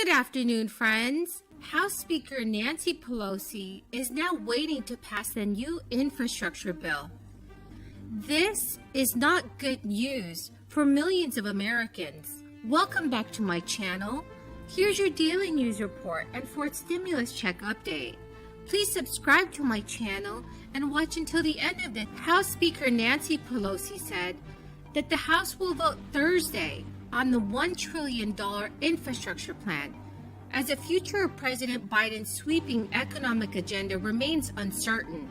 Good afternoon, friends. House Speaker Nancy Pelosi is now waiting to pass the new infrastructure bill. This is not good news for millions of Americans. Welcome back to my channel. Here's your daily news report and fourth stimulus check update. Please subscribe to my channel and watch until the end of it. House Speaker Nancy Pelosi said that the House will vote Thursday on the $1 trillion infrastructure plan, as the future of President Biden's sweeping economic agenda remains uncertain.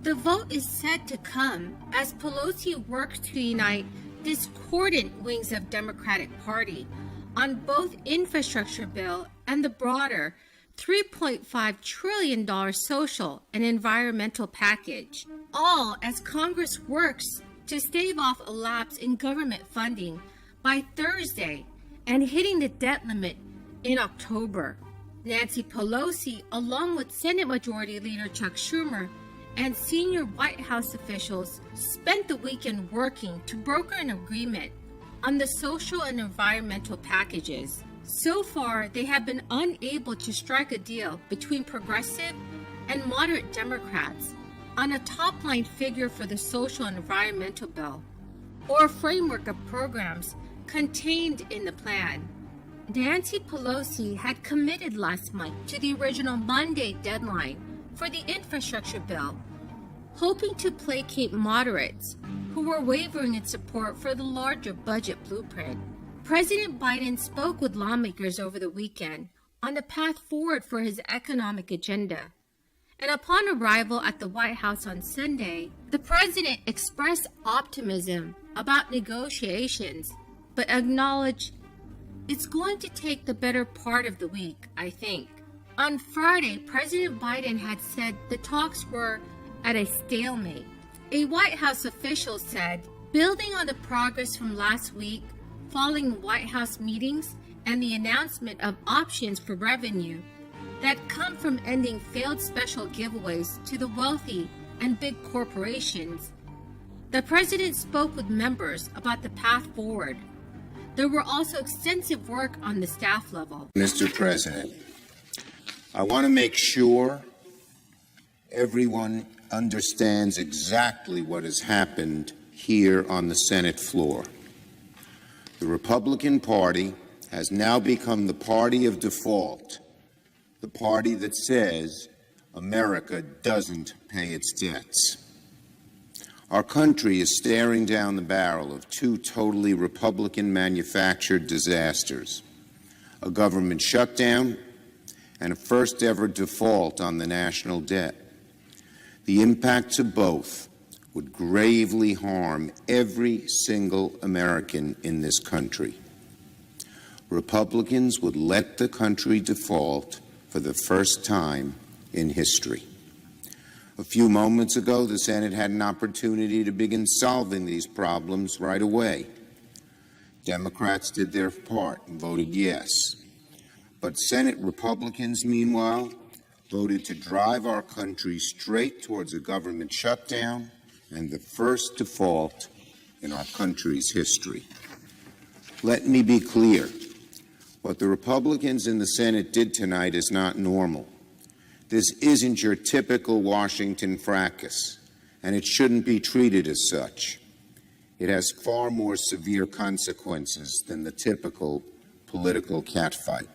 The vote is said to come as Pelosi works to unite discordant wings of Democratic Party on both infrastructure bill and the broader $3.5 trillion social and environmental package, all as Congress works to stave off a lapse in government funding by Thursday and hitting the debt limit in October. Nancy Pelosi, along with Senate Majority Leader Chuck Schumer and senior White House officials, spent the weekend working to broker an agreement on the social and environmental packages. So far, they have been unable to strike a deal between progressive and moderate Democrats on a top-line figure for the social and environmental bill, or a framework of programs contained in the plan. Nancy Pelosi had committed last month to the original Monday deadline for the infrastructure bill, hoping to placate moderates who were wavering in support for the larger budget blueprint. President Biden spoke with lawmakers over the weekend on the path forward for his economic agenda. And upon arrival at the White House on Sunday, the president expressed optimism about negotiations, but acknowledged it's going to take the better part of the week, I think. On Friday, President Biden had said the talks were at a stalemate. A White House official said, building on the progress from last week, following White House meetings and the announcement of options for revenue that come from ending failed special giveaways to the wealthy and big corporations, the president spoke with members about the path forward. There were also extensive work on the staff level. Mr. President, I want to make sure everyone understands exactly what has happened here on the Senate floor. The Republican Party has now become the party of default, the party that says America doesn't pay its debts. Our country is staring down the barrel of two totally Republican-manufactured disasters, a government shutdown and a first-ever default on the national debt. The impacts of both would gravely harm every single American in this country. Republicans would let the country default for the first time in history. A few moments ago, the Senate had an opportunity to begin solving these problems right away. Democrats did their part and voted yes. But Senate Republicans, meanwhile, voted to drive our country straight towards a government shutdown and the first default in our country's history. Let me be clear. What the Republicans in the Senate did tonight is not normal. This isn't your typical Washington fracas, and it shouldn't be treated as such. It has far more severe consequences than the typical political catfight.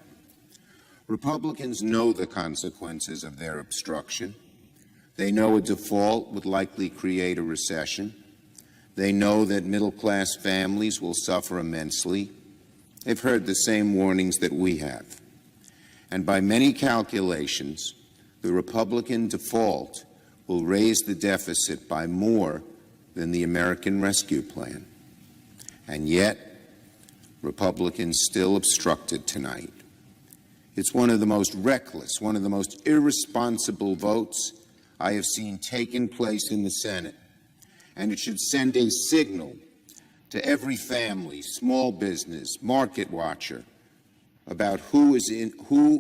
Republicans know the consequences of their obstruction. They know a default would likely create a recession. They know that middle-class families will suffer immensely. They've heard the same warnings that we have. And by many calculations, the Republican default will raise the deficit by more than the American Rescue Plan. And yet, Republicans still obstructed tonight. It's one of the most reckless, one of the most irresponsible votes I have seen taken place in the Senate. And it should send a signal to every family, small business, market watcher about who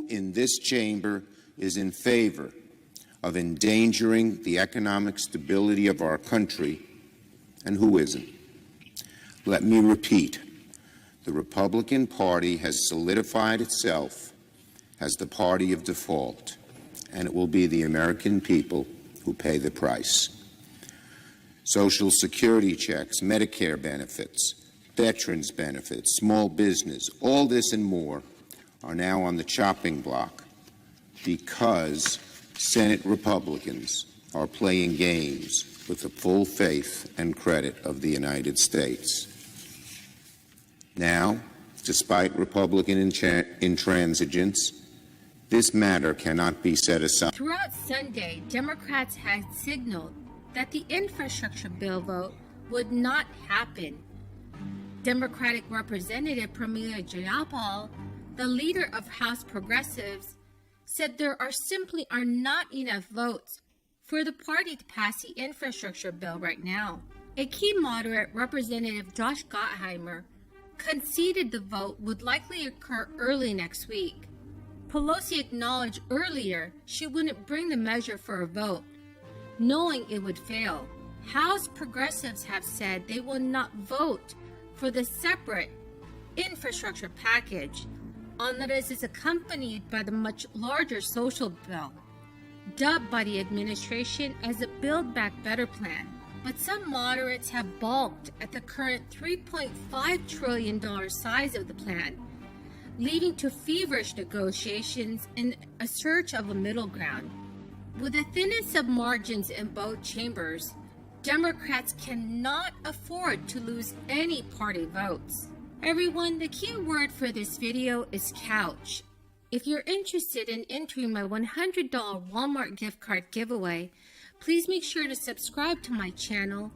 in this chamber is in favor of endangering the economic stability of our country and who isn't. Let me repeat, the Republican Party has solidified itself as the party of default, and it will be the American people who pay the price. Social Security checks, Medicare benefits, veterans benefits, small business, all this and more are now on the chopping block because Senate Republicans are playing games with the full faith and credit of the United States. Now, despite Republican intransigence, this matter cannot be set aside. Throughout Sunday, Democrats had signaled that the infrastructure bill vote would not happen. Democratic Representative Pramila Jayapal, the leader of House Progressives, said there simply are not enough votes for the party to pass the infrastructure bill right now. A key moderate, Representative Josh Gottheimer, conceded the vote would likely occur early next week. Pelosi acknowledged earlier she wouldn't bring the measure for a vote, knowing it would fail. House progressives have said they will not vote for the separate infrastructure package unless it's accompanied by the much larger social bill, dubbed by the administration as the Build Back Better plan. But some moderates have balked at the current $3.5 trillion size of the plan, leading to feverish negotiations in a search of a middle ground. With the thinnest of margins in both chambers, Democrats cannot afford to lose any party votes. Everyone, the key word for this video is couch. If you're interested in entering my $100 Walmart gift card giveaway, please make sure to subscribe to my channel.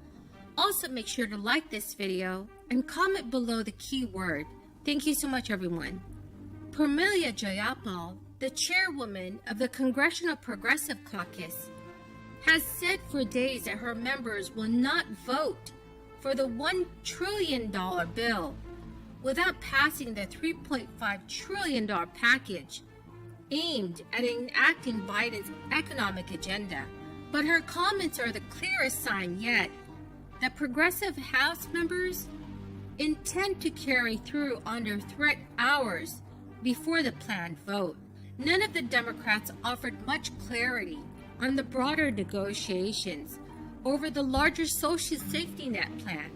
Also make sure to like this video and comment below the key word. Thank you so much, everyone. Pramila Jayapal, the chairwoman of the Congressional Progressive Caucus, has said for days that her members will not vote for the $1 trillion bill without passing the $3.5 trillion package aimed at enacting Biden's economic agenda. But her comments are the clearest sign yet that progressive House members intend to carry through under threat hours before the planned vote. None of the Democrats offered much clarity on the broader negotiations over the larger social safety net plan,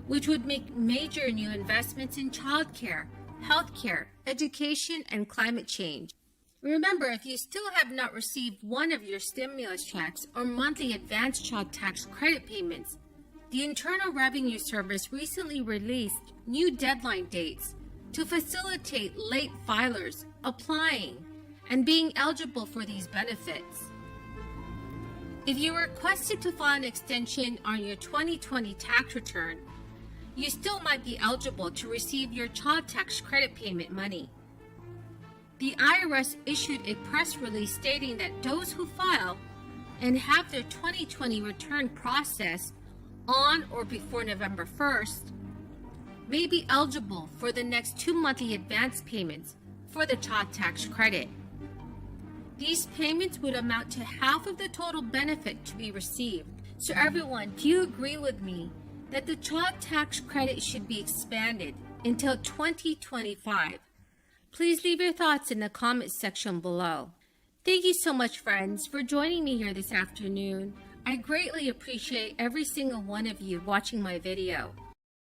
which would make major new investments in childcare, healthcare, education, and climate change. Remember, if you still have not received one of your stimulus checks or monthly advance child tax credit payments, the Internal Revenue Service recently released new deadline dates to facilitate late filers applying and being eligible for these benefits. If you requested to file an extension on your 2020 tax return, you still might be eligible to receive your child tax credit payment money. The IRS issued a press release stating that those who file and have their 2020 return processed on or before November 1st may be eligible for the next 2 monthly advance payments for the child tax credit. These payments would amount to half of the total benefit to be received. So everyone, do you agree with me that the child tax credit should be expanded until 2025? Please leave your thoughts in the comments section below. Thank you so much, friends, for joining me here this afternoon. I greatly appreciate every single one of you watching my video.